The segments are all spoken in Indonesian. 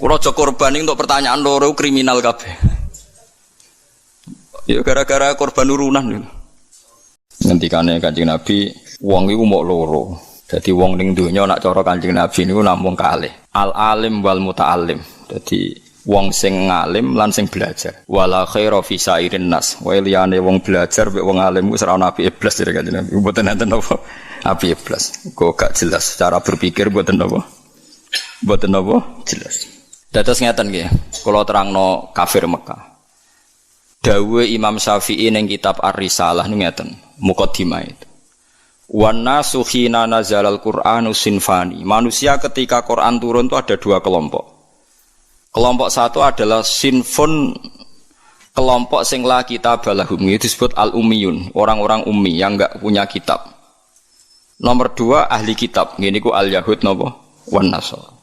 Kulo aja korban untuk pertanyaan loro kriminal kabeh. Ya gara-gara korban urunan lho. Ngendikane Kanjeng Nabi, wong iku mok loro. Dadi wong ning donya nak cara Kanjeng Nabi niku namung kalih. Al alim wal muta'allim. Dadi wong sing ngalim lan sing belajar. Wala khaira fi sairin nas. Wae liyane wong belajar mek wong alim wis ora ana apike blas dari Kanjeng Nabi. Mboten enten apa apike blas. Kok gak jelas cara berpikir mboten apa. Mboten apa jelas. Dados ngeten nggih, kula terangno kafir Mekah. Dawuh Imam Syafi'i ning kitab Ar-Risalah niku ngeten, muqaddimah itu. Wan nasu khina nazalal Qur'anu sinfani. Manusia ketika Quran turun itu ada dua kelompok. Kelompok satu adalah sinfun, kelompok sing la kitab balahum, itu disebut al-ummiyun, orang-orang ummi yang enggak punya kitab. Nomor dua ahli kitab, ngene iku al-yahud napa wan nasara.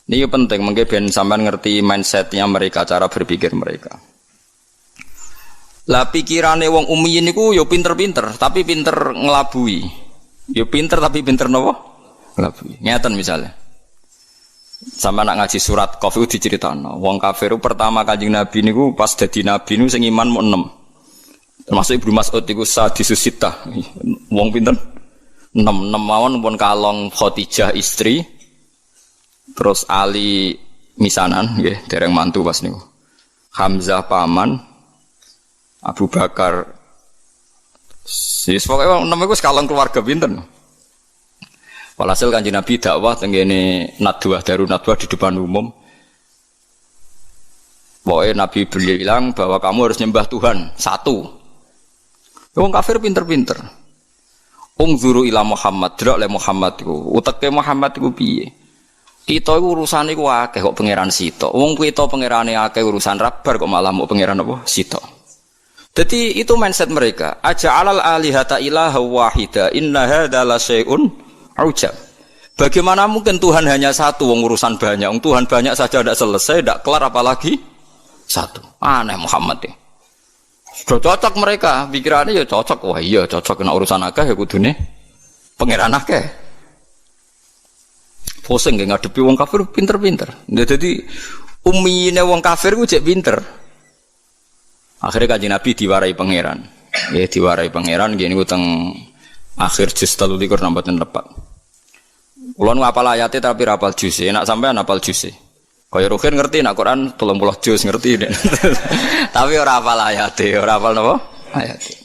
Ini penting, mungkin ben sampean ngerti mindsetnya mereka, cara berpikir mereka. Lah pikirane wong ummi niku yo pinter-pinter, tapi pinter ngelabui. Yo pinter tapi pinter napa? Ngelabui. Ngeten misalnya. Sampeyan nak ngaji surat Qaf iku diceritakno, wong kafir pertama Kanjeng Nabi niku pas dadi nabi niku sing iman mung 6. Termasuk Ibnu Mas'ud iku sadisus sitah. Wong pinter 6 mawon pun kalong Khadijah istri. Terus Ali misanan nggih, dereng mantu pas niku. Hamzah paman, Abu Bakar. Sis pokoke wong iku sekalong keluarga pinten. Walhasil Kanjeng Nabi dakwah tengene nadwah darun nadwah di depan umum. Pokoknya Nabi bilang bahwa kamu harus nyembah Tuhan satu. Wong kafir pinter-pinter. Ungzuru ila Muhammad, delok le Muhammad iku. Uteke Muhammad iku piye? Kita iku urusane iku akeh kok pangeran sitok. Wong kita pangerane akeh urusan rabar kok malah mau pangeran apa sitok. Jadi itu mindset mereka. Aja'alal alihata ilaha wahida inna hadza la syai'un ujab. Bagaimana mungkin Tuhan hanya satu, wong urusan banyak. Wong Tuhan banyak saja tidak selesai, tidak kelar apalagi satu. Aneh Muhammad ya. Sudah cocok mereka, pikirannya ya cocok. Wah iya cocok kena urusan akeh ya kudune pangeran akeh. Pusing nggak ngadepi wong kafir pinter-pinter. Jadi ummine wong kafir ku cek pinter. Akhirnya Kanjeng Nabi diwarai pangeran. Ya diwarai pangeran gini utang akhir juz 33 nambahan tepat. Kula nu hafal ayate tapi ra hafal juz. Enak sampean hafal juz. Kaya Ruhin ngerti nek Quran 30 juz ngerti. Tapi ora hafal ayate, ora hafal napa? Ayate.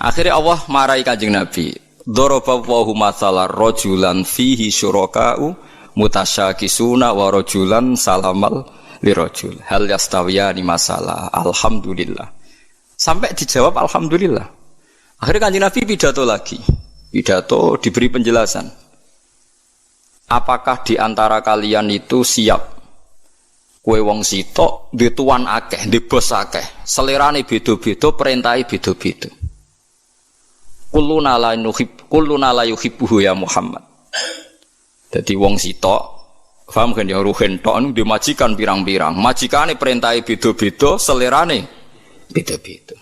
Akhirnya Allah marahi Kanjeng Nabi. Daraballahu mathalan rajulan fihi syuraka'u mutasyakisuna wa rajulan salamal lirajul hal yastawiyani masalah alhamdulillah. Sampai dijawab alhamdulillah. Akhirnya Kanjeng Nabi pidato lagi. Pidato diberi penjelasan. Apakah di antara kalian itu siap kowe wong sitok duwe tuan akeh, duwe bos akeh, selerane beda-beda, perintahe beda-beda. Kulluna la yuhibbuhu ya Muhammad. Jadi wong sitok, paham kan ya ruhen tok anu dimajikan pirang-pirang. Majikane perintahe beda-beda, selerane beda-beda.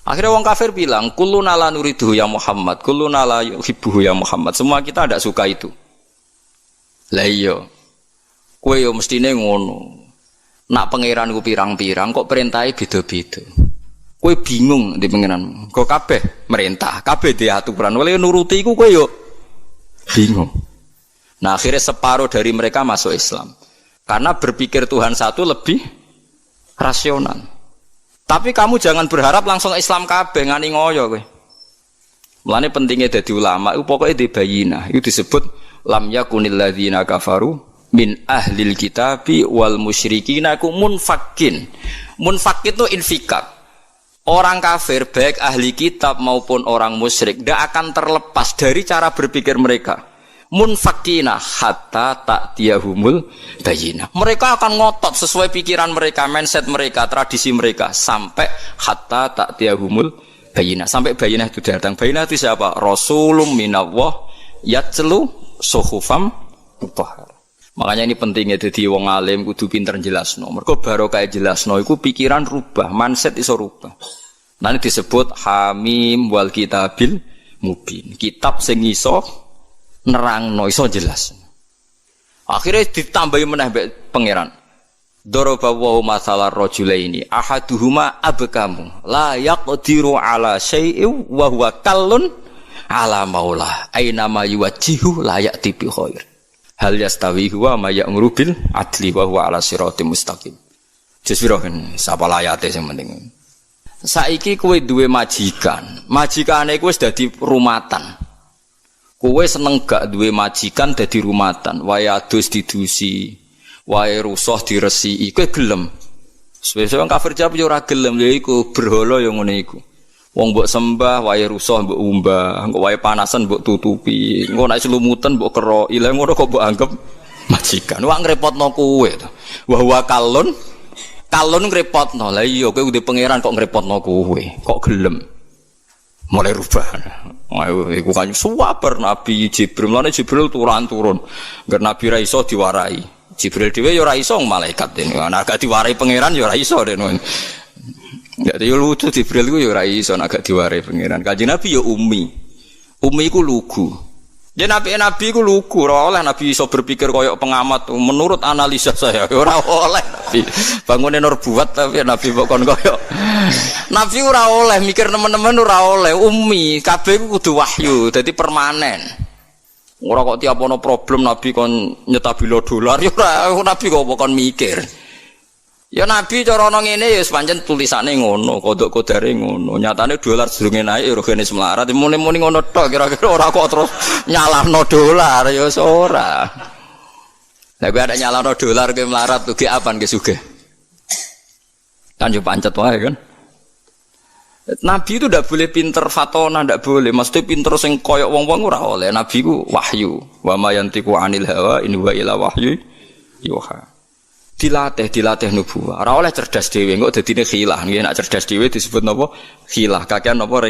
Akhirnya wong kafir bilang, kulluna la nuriduhu ya Muhammad, kulluna la yuhibbuhu ya Muhammad. Semua kita tidak suka itu. Lah iya. Kowe yo mestine ngono. Nak pangeran ku pirang-pirang kok perintahe beda-beda. Kowe bingung di pangeran. Kok kabeh merintah, kabeh di aturan. Wale nuruti iku kowe yo bingung. Nah, akhirnya separuh dari mereka masuk Islam. Karena berpikir Tuhan satu lebih rasional. Tapi kamu jangan berharap langsung Islam kabeh ngani ngoyo kowe. Mulane pentingnya dadi ulama itu pokoknya dibayina. Itu disebut lam yakunil ladzina kafaru min ahlil kitabi wal musyrikina ku munfakin. Munfak itu infikak. Orang kafir baik ahli kitab maupun orang musyrik tidak akan terlepas dari cara berpikir mereka. Munfakina hatta ta'tiyahumul bayyinah. Mereka akan ngotot sesuai pikiran mereka, mindset mereka, tradisi mereka sampai hatta ta'tiyahumul bayyinah. Sampai bayyinah itu datang. Bayyinah itu siapa? Rasulun minallah yatlu suhufam mutahhar. Makanya ini pentingnya jadi wong alim kudu pinter jelasno. Mergo barokah jelasno iku pikiran rubah, mindset iso rubah. Nanti disebut Hamim wal kitabil mubin. Kitab sing iso nerangno iso jelas. Akhirnya ditambahi meneh mbek pangeran. Daraba wa masalah rajulaini ahaduhuma abkamu la yaqdiru ala syai'in wa huwa kallun ala maula aina ma yuwajjihu la ya'ti bi khair hal yastawi huwa ma ya'muru bil adli wa huwa ala siratim mustaqim. Jiswirohen sapa layate sing penting. Saiki kowe duwe majikan, majikane kowe wis dadi rumatan. Kowe seneng gak duwe majikan dadi rumatan, wae adus didusi, wae rusuh diresiki, kowe gelem. Wis wong kafir jawab yo ora gelem, lha iku berhala yo ngene iku. Wong mbok sembah, wae rusuh mbok umbah, engko wae panasan mbok tutupi, engko nek selumutan mbok keroki, lha ngono kok mbok anggap majikan. Wong ngrepotno kowe to. Wa huwa kalun ngrepotno. Lah iya kowe udah pangeran kok ngrepotno kowe, kok gelem. Mulai rubah. Ayo iku kan suwaper Nabi Jibril. Lan Jibril turun. Ngger Nabi ra iso diwarai. Jibril dhewe ya ora iso malaikat dene. Nek gak diwarai pangeran ya ora iso dene. Dadi yo lucu Jibril ku ya ora iso nek gak diwarai pangeran. Kanjeng Nabi ya ummi. Ummi ku lugu. Ya nabi ku lugu, ora oleh Nabi iso berpikir koyok pengamat. Menurut analisa saya ora oleh Nabi. Bangune nur buat tapi Nabi kok kon koyok. Nabi ora oleh mikir teman-teman ora oleh ummi, kabeh ku kudu wahyu, dadi permanen. Ora kok tiap ono problem Nabi kon nyetabilo dolar ya ora Nabi kok kon mikir. Ya Nabi cara ana ngene ya pancen tulisane ngono, kodok-kodare ngono. Nyatane dolar sedurunge naik ya rogene semlarat. Muni-muni ngono tok kira-kira ora kok terus nyalahno dolar ya ora. Lah kowe ada nyalahno dolar ke melarat tuh ge apan ge sugih. Kan yo pancet wae kan. Nabi itu ndak boleh pinter fatona, ndak boleh. Mesti pinter sing koyok wong-wong ora oleh. Nabi ku wahyu. Wa ma yantiqu 'anil hawa in huwa illa wahyu yuha. Dilatih nubuwah. Ora oleh cerdas dhewe, engko dadine khilah. Nggih nek cerdas dhewe disebut napa? Khilah. Kakean napa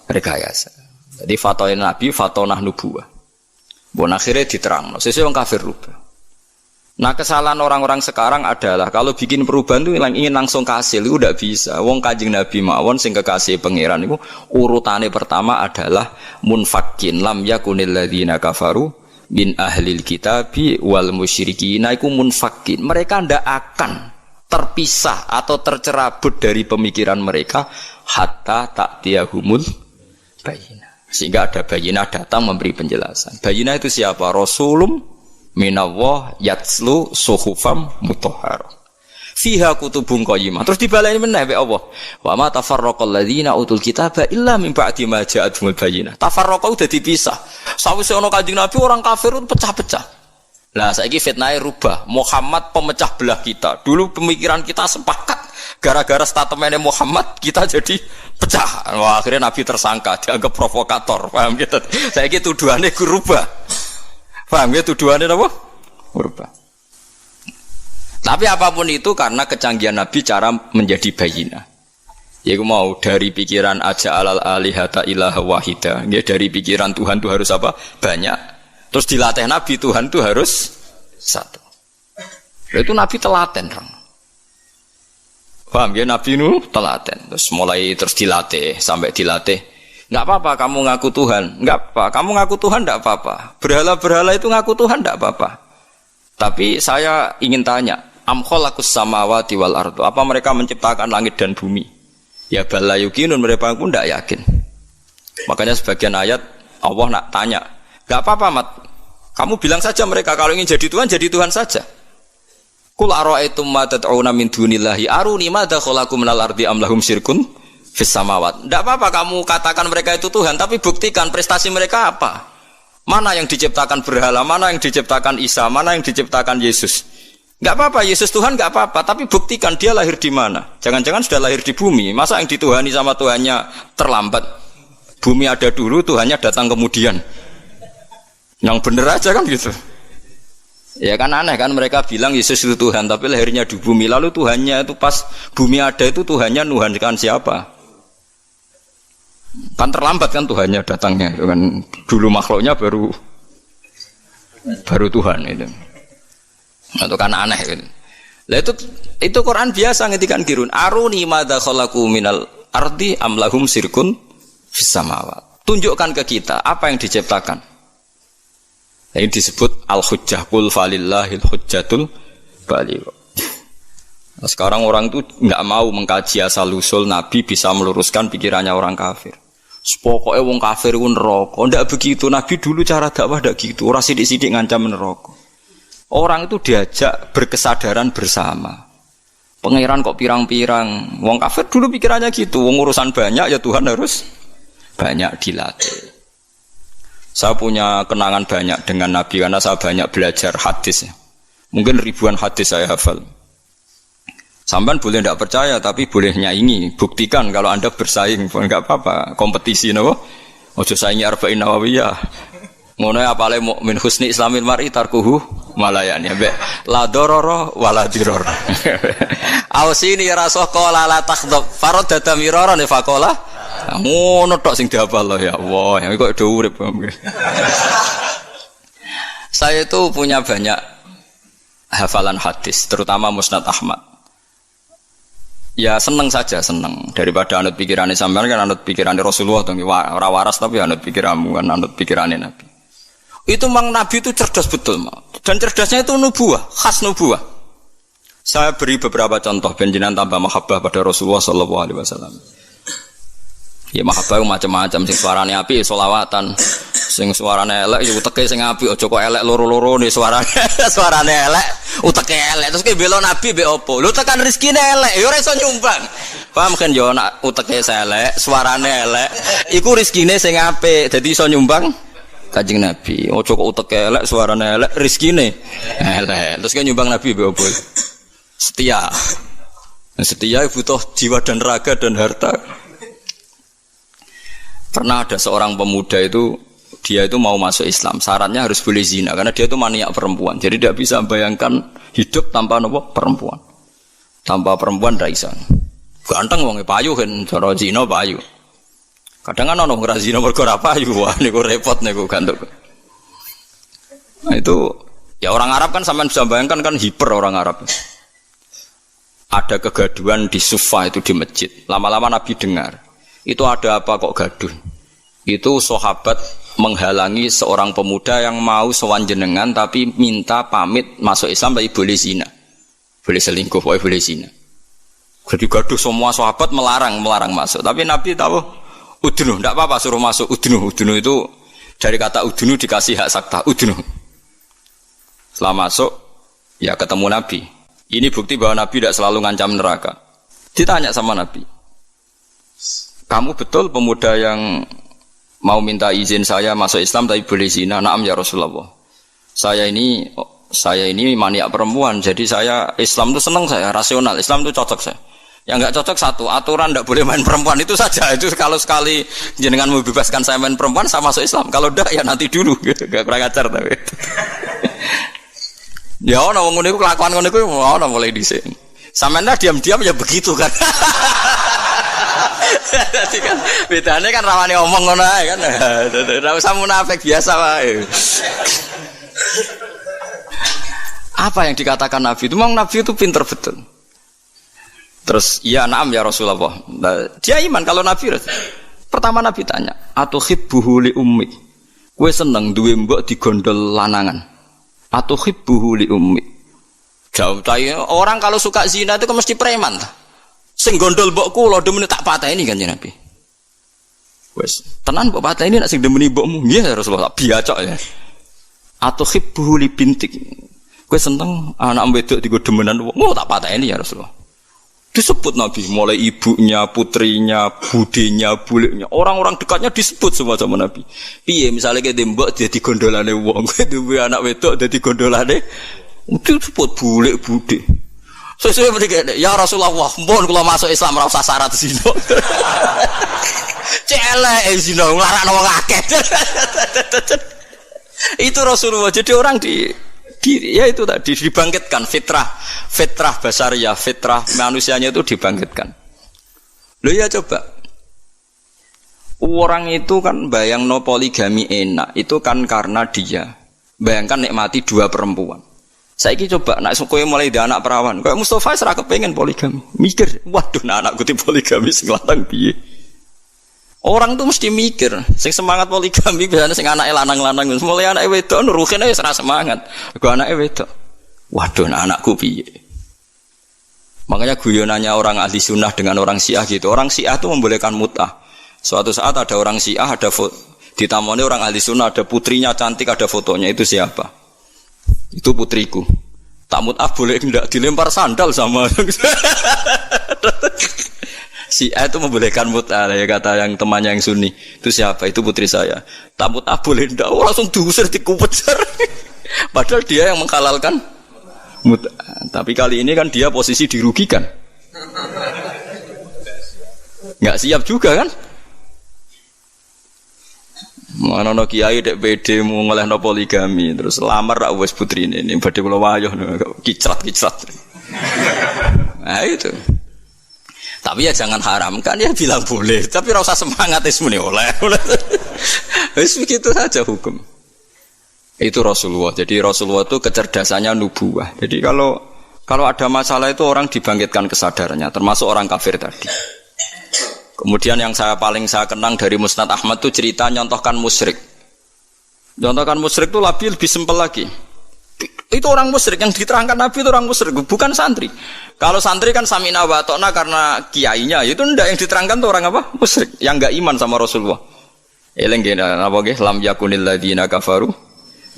rekayasa. Jadi fatone Nabi fatonah nubuwah. Bon akhirnya diterangno. Sesuk wong kafir rubah. Nah kesalahan orang-orang sekarang adalah kalau bikin perubahan itu ingin langsung kasil itu tidak bisa. Wong Kanjeng Nabi mawon sing kekasih pangeran itu urutane pertama adalah munfakin lam yakunil ladzina kafaru min ahlil kitabi wal musyrikin iku munfakin. Mereka ndak akan terpisah atau tercerabut dari pemikiran mereka hatta ta'tiyahumul bayyinah. Sehingga ada bayyinah datang memberi penjelasan. Bayyinah itu siapa? Rasulum minallah yatslu suhufam mutahharah fiha kutubun qayyimah. Terus dibaleni meneh mek Allah. Wa ma tafarraqal ladzina utul kitaba illa min ba'di ma ja'atuhumul bayyinah. Tafarraqa udah dipisah. Sawise ana Kanjeng Nabi orang kafir itu pecah-pecah. Lah saiki fitnahe rubah. Muhammad pemecah belah kita. Dulu pemikiran kita sepakat. Gara-gara statementnya Muhammad kita jadi pecah. Wah, akhirnya Nabi tersangka, dianggap provokator. Paham gitu? Saiki tuduhane rubah. Paham ya tuduhannya apa? Berubah. Tapi apapun itu karena kecanggihan Nabi cara menjadi bayinah. Yaitu mau dari pikiran aja alal alihata ilaha wahida. Ya dari pikiran Tuhan itu harus apa? Banyak. Terus dilatih Nabi Tuhan itu harus satu. Itu Nabi telaten. Paham ya Nabi itu telaten. Terus mulai terus dilatih sampai dilatih. Enggak apa-apa kamu ngaku Tuhan, enggak apa. Kamu ngaku Tuhan enggak apa-apa. Berhala-berhala itu ngaku Tuhan enggak apa-apa. Tapi saya ingin tanya, am khalaqus samawati wal ardu? Apa mereka menciptakan langit dan bumi? Ya bala yuqinun, mereka pun enggak yakin. Makanya sebagian ayat Allah nak tanya, enggak apa-apa Mat. Kamu bilang saja mereka kalau ingin jadi Tuhan saja. Qul ara'aytum ma tad'una min dunillahi aruni madza khalaqu minal ardi am lahum syirkun fis samawat. Tidak apa-apa kamu katakan mereka itu Tuhan, tapi buktikan prestasi mereka apa. Mana yang diciptakan berhala, mana yang diciptakan Isa, mana yang diciptakan Yesus. Tidak apa-apa, Yesus Tuhan tidak apa-apa, tapi buktikan dia lahir di mana. Jangan-jangan sudah lahir di bumi. Masa yang dituhani sama Tuhannya terlambat. Bumi ada dulu, Tuhannya datang kemudian. Yang benar aja kan gitu. Ya kan aneh kan mereka bilang Yesus itu Tuhan, tapi lahirnya di bumi. Lalu Tuhannya itu pas bumi ada itu Tuhannya nuhankan siapa? Kan terlambat kan Tuhannya datangnya kan dulu makhluknya baru Tuhan itu. Itu kan aneh kan. Lah itu Quran biasa ngetikan kirun aruni madza khalaqu minal ardi am lahum sirkun fis samawat. Tunjukkan ke kita apa yang diciptakan. Ini disebut al-hujjah, qul falillahil hujjatul baligh. Nah, sekarang orang itu nggak mau mengkaji asal-usul Nabi bisa meluruskan pikirannya orang kafir. Pokoknya wong kafir itu neraka. Ndak begitu. Nabi dulu cara dakwah ndak gitu. Ora sithik-sithik ngancam neraka. Orang itu diajak berkesadaran bersama. Pangeran kok pirang-pirang. Wong kafir dulu pikirannya gitu. Wong urusan banyak ya Tuhan harus banyak dilatih. Saya punya kenangan banyak dengan Nabi karena saya banyak belajar hadis. Mungkin ribuan hadis saya hafal. Sampean boleh tidak percaya tapi boleh nyaingi. Buktikan kalau Anda bersaing, enggak apa-apa. Kompetisi napa? Ojo saingi arba'in nawawiyah. Ngono apale mukmin husni islamil mar'i tarkuhu malayani. Mbek la dororo wala diror. Ausini rasul qala la takhdab. Faradada miraran faqala. Ngono tok sing dihafal ya Allah. Yang kok do urip. Saya itu punya banyak hafalan hadis, terutama Musnad Ahmad. Ya seneng saja, seneng. Daripada anut pikirannya sampean kan anut pikirannya Rasulullah dong. Ora waras tapi anut pikiranmu kan anut pikirannya Nabi. Itu memang Nabi itu cerdas betul, dan cerdasnya itu nubuah, khas nubuah. Saya beri beberapa contoh benjenan tambah mahabbah pada Rasulullah sallallahu alaihi wasallam. Ya mahabbah macam-macam, sing suarane apik selawatan, sing suarane elek ya uteke sing apik, aja kok elek loro-loro nih suarane elek, uteke elek. Terus ki bela Nabi mbek opo? Lho tekan rezekine elek, ya ora iso nyumbang. Paham kan yo nak uteke elek, suarane elek, iku rezekine sing apik, dadi iso nyumbang Kanjeng Nabi. Aja kok uteke elek, suarane elek, rezekine elek. Terus ki nyumbang Nabi mbek opo? Setia. Setia butuh jiwa dan raga dan harta. Pernah ada seorang pemuda itu, dia itu mau masuk Islam, syaratnya harus boleh zina karena dia itu maniak perempuan. Jadi tidak bisa membayangkan hidup tanpa perempuan. Tanpa perempuan tidak bisa. Ganteng wong payu kan, cara zina payu. Kadang kan ono ora zina mergo ora payu, wah niku repot niku gantuk. Nah itu ya orang Arab kan sampean bisa bayangkan kan hiper orang Arab. Ada kegaduhan di Sufa itu di masjid. Lama-lama Nabi dengar. Itu ada apa kok gaduh? Itu sahabat menghalangi seorang pemuda yang mau sowan jenengan tapi minta pamit masuk Islam tapi boleh zina. Boleh selingkuh, boleh zina. Jadi gaduh semua sahabat melarang masuk. Tapi Nabi tahu udnu, tidak apa-apa suruh masuk udnu. Udnu itu dari kata udnu dikasih hak sakta, udnu. Setelah masuk ya ketemu Nabi. Ini bukti bahwa Nabi tidak selalu ngancam neraka. Ditanya sama Nabi. Kamu betul pemuda yang mau minta izin saya masuk Islam tapi boleh zina? Naam ya Rasulullah. Saya ini maniak perempuan, jadi saya Islam itu senang saya, rasional. Islam itu cocok saya. Yang enggak cocok satu, aturan tidak boleh main perempuan itu saja. Itu kalau sekali jenengan membebaskan saya main perempuan, saya masuk Islam. Kalau enggak ya nanti dulu. Gak kurang ajar tapi. Ya ono wong ngene iku kelakuan ngono iku ono mulai dhisik. Sampeyan diam-diam ya begitu kan. Jadi kan bedanya kan rawane omong ngono ae kan. Ora usah munafik biasa wae. Apa yang dikatakan Nabi itu memang Nabi itu pinter betul. Terus ya na'am ya Rasulullah. Dia iman kalau Nabi. Pertama Nabi tanya, "Atuhibbuhu li ummi?" Kowe seneng duwe mbok digondol lanangan. Atuhibbuhu li ummi? Jawab saya, orang kalau suka zina itu kan mesti preman. Sing gondol mbokku lho demene tak pateni kan Nabi. Wes, tenan mbok pateni nek sing demeni mbokmu. Nggih ya Rasulullah, biacok ya. Atuhibbuhu li bintik. Kowe seneng anak wedok digo demenan wong. Oh tak pateni ya Rasulullah. Disebut Nabi, mulai ibunya, putrinya, budenya, buliknya, orang-orang dekatnya disebut semua sama Nabi. Piye misalnya kayak mbok dia digondolane wong, duwe anak wedok dadi gondolane, disebut bulik bude. Sesuai mereka, ya Rasulullah, mohon kalau masuk Islam ora usah syarat zina. Celek zina nglarakno wong akeh. Itu Rasulullah. Jadi orang ya itu tadi dibangkitkan fitrah basariyah, fitrah manusianya itu dibangkitkan. Loh ya coba. Orang itu kan bayangno poligami enak, itu kan karena dia bayangkan nikmati dua perempuan. Saiki coba nak kowe mulai di anak perawan, kayak Mustafa ora kepengin poligami. Mikir, waduh nah anakku di poligami sing lanang piye. Orang tuh mesti mikir, sing semangat poligami biasanya sing anake lanang-lanang, mulai anake wedok nuruhin aja ora semangat. Kok anake wedok. Waduh, anakku piye? Makanya guyonannya orang ahli sunnah dengan orang Syiah gitu. Orang Syiah itu membolehkan mut'ah. Suatu saat ada orang Syiah, ada ditamoni orang ahli sunnah, ada putrinya cantik, ada fotonya, itu siapa? Itu putriku. Tak mut'ah boleh enggak dilempar sandal sama. Syiah itu membolehkan mut'ah ya kata yang temannya yang Sunni. Itu siapa? Itu putri saya. Tak mut'ah boleh enggak? Oh, langsung diusir dikupecer. Padahal dia yang menghalalkan mut'ah. Tapi kali ini kan dia posisi dirugikan. Enggak siap juga kan? Mana no kiai dek PD mau ngelehno poligami terus lamar rak wis putrine ini badhe kula wayah kicrat. Nah itu. Tapi ya jangan haramkan ya bilang boleh, tapi ora usah semangat wis muni oleh. Wis begitu saja hukum. Itu Rasulullah. Jadi Rasulullah itu kecerdasannya nubuwah. Jadi kalau ada masalah itu orang dibangkitkan kesadarannya, termasuk orang kafir tadi. Kemudian yang paling saya kenang dari Musnad Ahmad itu cerita nyontohkan musyrik. Nyontohkan musyrik itu lebih simpel lagi. Itu orang musyrik yang diterangkan Nabi itu orang musyrik, bukan santri. Kalau santri kan samina wa ta'na karena kiainya, itu ndak yang diterangkan tuh orang apa? Musyrik yang enggak iman sama Rasulullah. Eling apa nggih? Lam yakunil ladina kafaru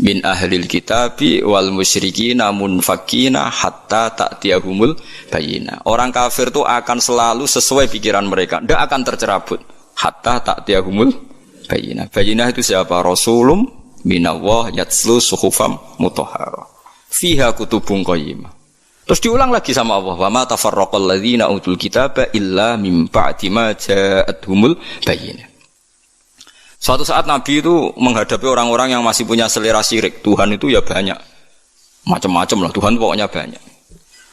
min ahlil kitabi wal musyrikina munfakina hatta ta'tiyahumul bayyinah. Orang kafir itu akan selalu sesuai pikiran mereka, ndak akan tercerabut hatta ta'tiyahumul bayyinah. Bayyinah itu siapa? Rasulum minallah yatslu suhufam mutahharah fiha kutubun qayyimah. Terus diulang lagi sama Allah, wa ma tafarraqal ladzina utul kitaba illa mim ba'di ma ja'atuhumul bayyinah. Suatu saat Nabi itu menghadapi orang-orang yang masih punya selera syirik. Tuhan itu ya banyak, macam-macam lah. Tuhan pokoknya banyak.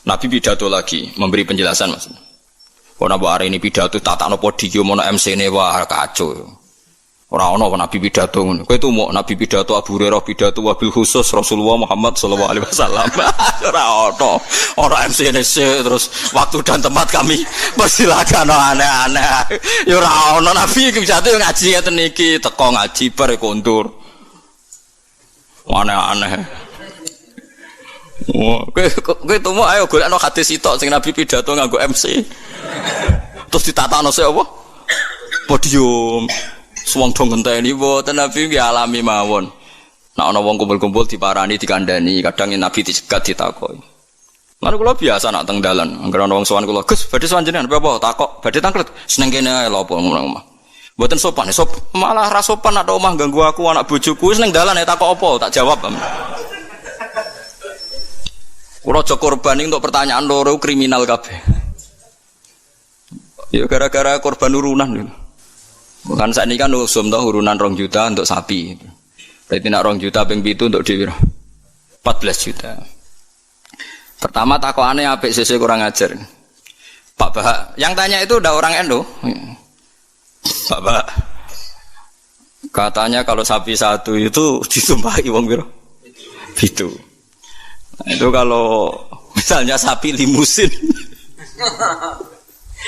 Nabi pidato lagi, memberi penjelasan maksudnya. Kalau Nabi hari ini pidato tatakno podium ono MC-ne wah kacau. Orang ono Nabi pidato ngono. Kowe itu mau Nabi pidato Abu Hurairah pidato wabil khusus Rasulullah Muhammad sallallahu alaihi wasallam. Ora ono. Ora MC-ne terus waktu dan tempat kami persilakan aneh-aneh. Ya ora ono Nabi iki pidato ngaji ngeten iki, teko ngaji bar kondur. Aneh-aneh. Kowe tumo ayo golekno hadis sitok sing Nabi pidato nganggo MC. Terus ditatakno sik apa? Podium. Suwang dong ngenteni mboten Nabi nggih alami mawon. Nek ana wong kumpul-kumpul diparani dikandani, kadang Nabi dicegat ditakoki. Lan kula biasa nak teng dalan, anggere ana wong sowan kula, "Gus, badhe sowan jenengan apa takok, badhe tangklet." Seneng kene ae lho apa ngomong omah. Mboten sopan, malah ra sopan nak omah ganggu aku anak bojoku wis ning dalan takok apa, tak jawab. Kula aja korban untuk pertanyaan loro kriminal kabeh. Ya gara-gara korban urunan lho. Bukan saat ini kan usum toh urunan 2 juta untuk sapi. Berarti nak 2 juta ping 7 untuk dhewe 14 juta. Pertama takokane apik sesuk kurang ajar. Pak Bah, yang tanya itu udah orang Endo. Pak Bah. Katanya kalau sapi satu itu ditumpahi wong piro? 7. Nah, itu kalau misalnya sapi limusin.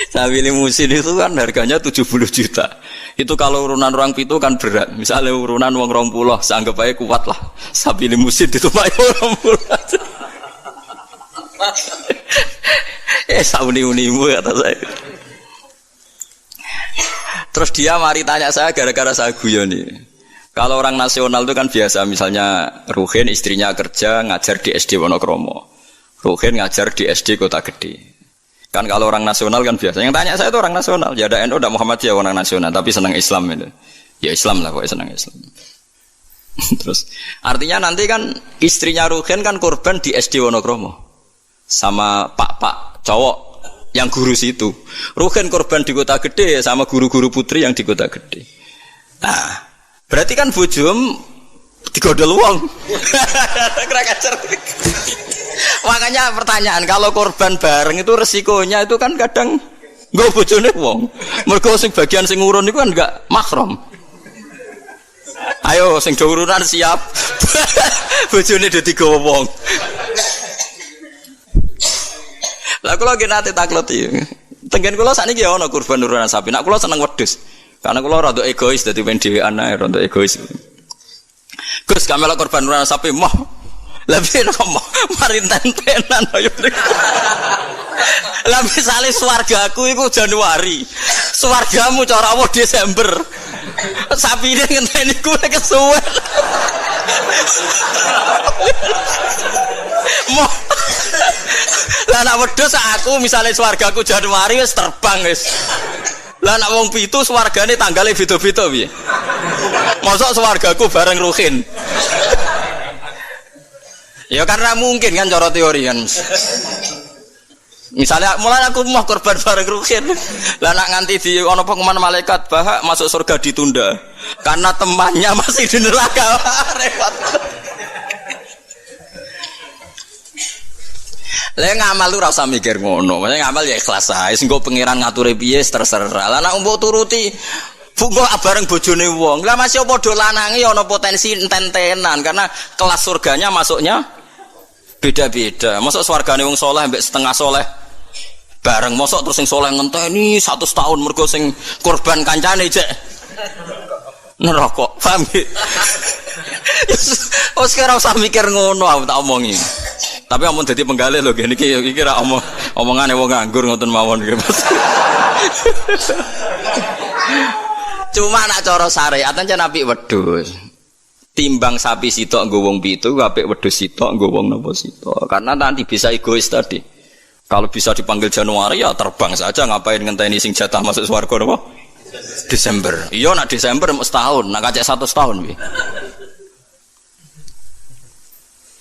Sapi limusin itu kan harganya 70 juta. Itu kalau urunan orang pitu kan berat. Misalnya urunan wong 20, seanggap aja kuat lah. Sapi limusin ditumpahi wong 20. Sauni-unimu kata saya. Terus dia mari tanya saya gara-gara saya guyon nih. Kalau orang nasional itu kan biasa, misalnya Ruhin istrinya kerja ngajar di SD Wonokromo. Ruhin ngajar di SD Kota Gede. Kan kalau orang nasional kan biasa. Yang tanya saya itu orang nasional. Ya ada NU, ada Muhammadiyah orang nasional, tapi senang Islam itu. Ya Islam lah, pokoknya senang Islam. Terus artinya nanti kan istrinya Ruhin kan korban di SD Wonokromo sama pak cowok yang guru situ. Ruhin korban di Kota Gede sama guru-guru putri yang di Kota Gede. Nah, berarti kan bojom digodol wong. Makanya pertanyaan, kalau korban bareng itu resikonya itu kan kadang nggo bojone wong. Mergo sing bagian sing ngurun itu kan enggak mahram. Ayo sing do urunan siap. Bojone do digawa wong. Lah kula nggih nate takleti. Tenggen kula sakniki ya ana korban urunan sapi. Nek kula seneng wedhus. Karena kula rada egois dadi men dhewean ae rada egois. Gus kamela korban ora sapi moh. Lah piye nomo mari tentenan ayo. Lah misale swargaku iku Januari. Swargamu cara Allah Desember. Sapine ngenteni ku nek kesuwen. Moh. Lah nek wedhus aku misale swargaku Januari wis terbang wis. Lah nek wong pitu swargane tanggale beda-beda piye? Mosok swargaku bareng Ruhin. Ya karena mungkin kan cara teori kan. Misalnya mulai aku mau korban bareng Ruhin. Lah nak nganti di ana pengumuman malaikat bahwa masuk surga ditunda karena temannya masih di neraka. Repot. Lah ngamal lu ora usah mikir ngono. Maksudnya ngamal ya ikhlas ae. Sing go pangeran ngature piye terserah. Lah nak mbok turuti bungo bareng bojone wong. Lah masih padha lanange ana potensi enten-tenan karena kelas surganya masuknya beda-beda. Mosok swargane wong saleh mbek setengah saleh bareng, mosok terus sing saleh ngenteni 100 tahun mergo sing korban kancane cek neraka. Paham iki? Wes ora usah mikir ngono aku tak omongi. Tapi amun dadi penggalih lho ngene iki ra omongane wong nganggur ngoten mawon iki. Cuma nak cara syariat ancen apik wedhus. Timbang sapi sitok nggo wong pitu, apik wedhus sitok nggo wong napa sitok. Karena nanti bisa egois tadi. Kalau bisa dipanggil Januari ya terbang saja, ngapain ngenteni sing jatah masuk swarga napa? Desember. Iya nak Desember mung setahun, nak kacek 100 tahun piye.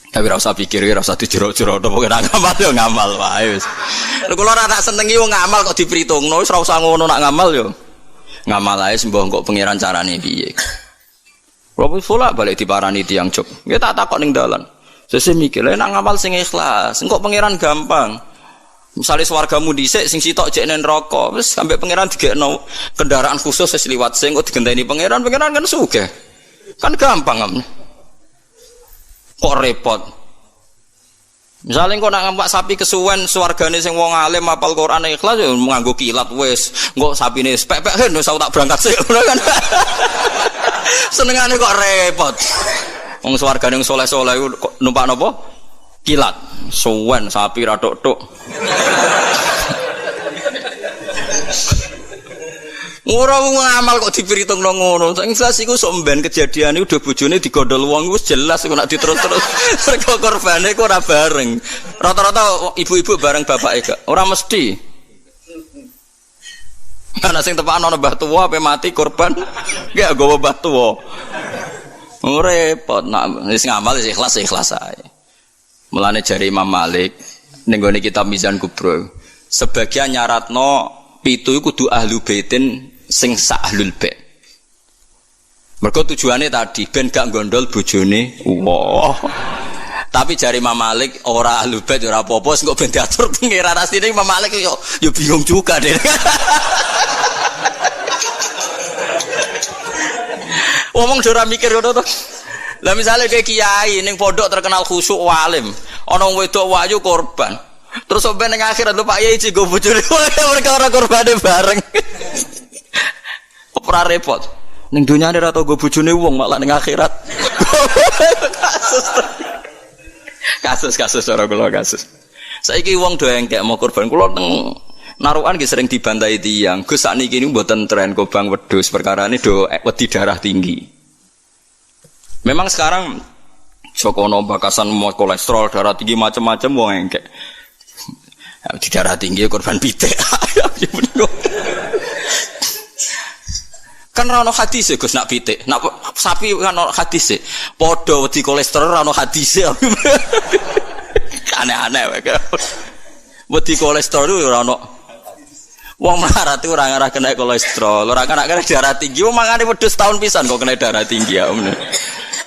Tapi ora usah pikir, ora usah dijero-jero to, pokoke nak ngamal yo ngamal wae wis. Lha kula ora tak senengi wong ngamal kok dipritungno, wis ora usah ngono nak ngamal yo. Ngamal ae sembah kok pangeran carane piye. Kalau pula balik diparani tiang jog, dia tak takut ning dalan. Sesuk mikir, lha nak ngamal sing ikhlas, engko pangeran gampang. Misale swargamu dhisik sing sitok jek nen neraka, wis sampe pangeran digekno kendaraan khusus wis liwat sing kok digenteni pangeran kan sugih. Kan gampang. Kok repot. Misale engko nak ngampak sapi kesuwen swargane sing wong alim hafal Quran ikhlas ya nganggo kilat wis, engko sapine pek-pek wis tak berangkat sik kan. Senengane kok repot. Wong swargane wong saleh-saleh kok numpak napa? Kilat. Suwen sapi ra tok-tok. Ora ngamal kok dipiritungno ngono. Sing jelas iku sok mben kejadian iku udah bojone digondol wong wis jelas kok nek diterus-terus. Mergo korbane kok ora bareng. Rata-rata ibu-ibu bareng bapake gak. Ora mesti. Ana sing tepakno mbah tuwa ape mati korban gak gowo mbah tuwa. Repot nak wis ngamal wis ikhlas ae. Mulane jare Imam Malik ning gone kitab Mizan Kubra, sebagian nyaratno pitu iku kudu ahlu baitin sing sak ahlul bait. Mergo tujuane tadi ben gak gondol bojone wong. Tapi jare Imam Malik ora ahlu bait ora apa-apa sing kok ben diatur pengiran asline Imam Malik yo bingung juga deh. Ngomong ora mikir ngono to. Lah misale kayak kiai ning pondok terkenal khusyuk alim, ana wong wedok wayu korban. Terus sampe ning akhirat lho Pak Yai cigo bojone mereka ora korbane bareng. Ora repot. Ning dunyane ora tau go bojone wong malah ning akhirat. Kasus ora kula kasus. Saiki wong do engkek mau korban kula teng narukan nggih sering dibantai tiyang. Gus sakniki niku mboten tren kobang wedhus perkarane do wedi darah tinggi. Memang sekarang sokono bakasan mau kolesterol, darah tinggi macam-macam wong engkek. Di darah tinggi korban pitik. Kan ra ono hadis Gus nak pitik. Nak sapi kan ono hadis. Padha wedi kolesterol ra ono hadis. Aneh-aneh wae. Wedi kolesterol ora ono. Wong melarat ora ngarah kena kolesterol, ora kena darah tinggi. Wong mangane wedhus tahun pisan kok kena darah tinggi ya.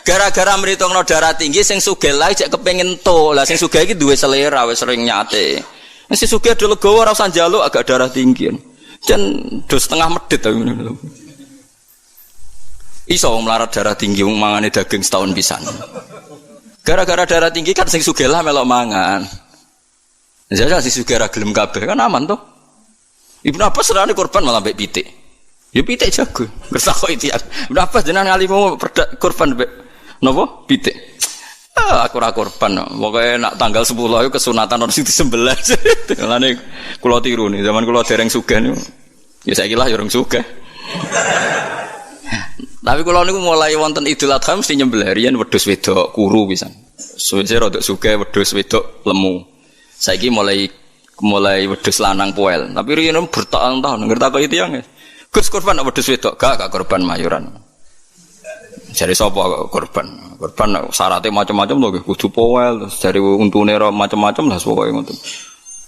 Gara-gara mritungno darah tinggi sing sugih lae cek kepengin to. Lah sing sugih iki duwe selera wis sering nyate. Sing sugih do legowo ora usah njaluk agak darah tinggi. Jan do setengah medhit ta ngono. Iso wong melarat darah tinggi wong mangane daging setahun pisan. Gara-gara darah tinggi kan sing sugih lah melok mangan. Jadi sing sugih ra gelem kabeh kan aman to. Ibnu Abbas serane korban malah mbek pitik. Ya pitik jago. Bertakok itu ya. Berapa jenengan ngalimu kurban mbek napa? Pitik. Aku ora kurban. Pokoke nak tanggal 10 iku kesunatan ono sing disembelih. Lane kula tiru nih, zaman kula dereng sugih niku. Ya saiki lah ya urung sugih. Tapi kula niku mulai wonten Idul Adha mesti nyembelih riyen wedhus wedok kuru pisan. Suwe-suwe rada sugih wedhus wedok lemu. Saiki mulai wedhus lanang poel. Tapi riyen bertahun-tahun ngerti itu yang Gus kurban wedhus wedok gak kurban mayuran. Jare sapa kurban? Kurban syaratnya macam-macam lho nggih kudu poel terus dari untune macam-macam lah pokoke ngoten.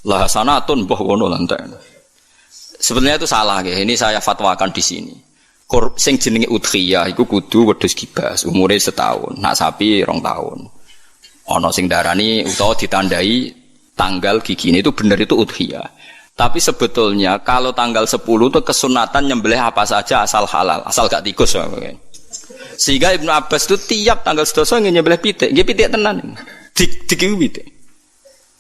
Lah sanatun mbah ngono lah entek. Sebenarnya itu salah nggih. Ini saya fatwakan di sini. Sing jenenge udhiyah iku kudu wedhus gibas, umure setahun. Nak sapi 2 tahun. Ana sing darani utawa ditandai tanggal gigine itu benar itu udhiyah. Tapi sebetulnya kalau tanggal 10 itu kesunatan nyembelih apa saja asal halal, asal gak tikus. Sehingga Ibnu Abbas itu tiap tanggal 11 nyembelih pitik, nggih pitik tenan. Dikiwi pitik.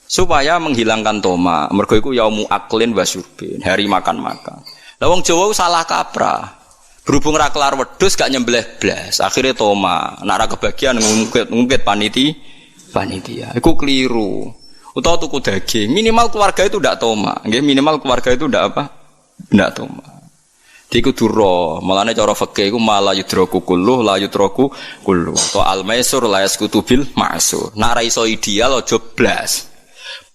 Supaya menghilangkan toma, mergo iku yaumu aklin wa syurbin, hari makan-makan. Lah wong Jawa salah kaprah. Berhubung ra kelar wedhus gak nyembelih blas, akhire toma, nek ra kebagian ngungkit panitia. Iku keliru. Utawa tuku daging, minimal keluarga itu ndak toma. Nggih, minimal keluarga itu ndak apa? Ndak toma. Iku duro, malane cara fikih iku mala yudraku kullu la yudraku kullu. To al-maisur la yaskutu bil ma'sur. Nek ra iso ideal aja blas.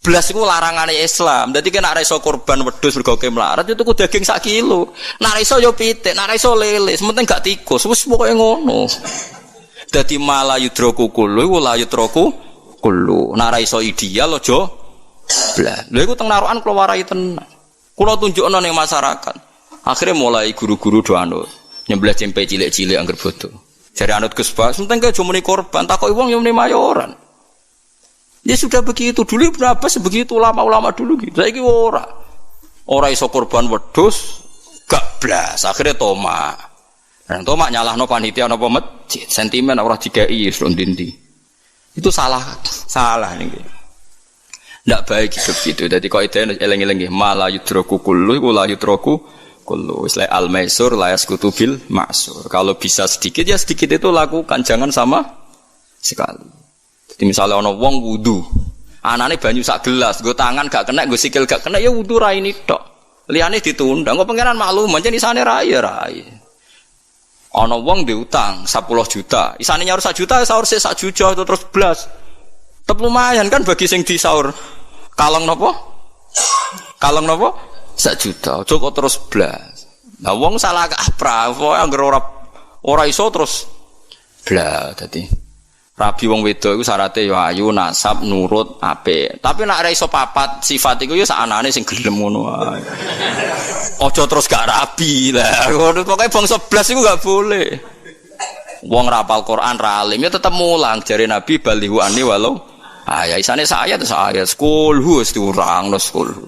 Blas iku larangane Islam. Dadi nek ra iso kurban wedhus mergo melarat itu tuku daging 1 kilo. Nek ra iso yo pitik, nek ra iso lele, sementing gak tikus. Wis pokoke ngono. Dadi mala yudraku kullu iku la yudraku kullu. Nek ra iso ideal aja blas. Lha iku teng narukan kula warai tenan. Kula tunjukno ning masyarakat. Akhirnya mulai guru-guru do anut nyembelih cempe cilik-cilik angger bodo. Jare anut Gus Bas, penting ke muni korban, takoki wong yo muni mayoran. Ya sudah begitu dulu berapa sebegitu ulama-ulama dulu gitu. Saiki ora iso korban wedhus gak blas, akhirnya toma. Dan toma nyalahno panitia napa masjid, sentimen ora dikai ndi. Itu salah niki. Ndak baik gitu. Dadi kaidane eling-eling nggih, mala yudraku kullu iku la yudraku kullu. Isla al-maisur la yaskutu bil ma'sur. Kalau bisa sedikit ya sedikit itu lakukan, jangan sama sekali. Jadi misalnya ana wong wudu, anane banyu sak gelas, nggo tangan gak kena, nggo sikil gak kena ya wudu ra ini tok. Liyane ditunda, engko pangeran maklum, pancen isane ra ya. Ana wong diutang 10 juta, isane nyaur 1 juta sahur sik 1 juta itu terus blas. Tetep lumayan kan bagi sing disaur. Kalong napa? 1 juta, kok terus blas. Nah wong salah kaprah, anggere ora iso terus blas. Dadi rabi wong wedok iku syaraté ya ayu, nasab, nurut, apik. Tapi nek ora iso papat sifat iku ya sakanane sing gelem ngono wae. Aja terus gak rabi lah. Pokoke bangsa blas iku gak boleh. Wong rapal Quran ra alim ya tetep mulang jare Nabi balihu ani walau ya isane saya terus ayat kulhu wis diurang no kulhu.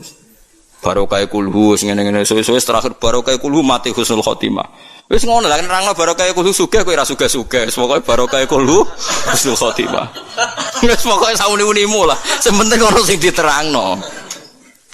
Barokah kulhu ngene-ngene suwe-suwe terakhir barokah kulhu mati husnul khotimah. Wis ngono lah nerangno barokah kulhu sugih kowe ora sugih-sugih. Pokoke barokah kulhu husnul khotimah. Wis pokoke sauni-unimu lah. Sing penting ono sing diterangno.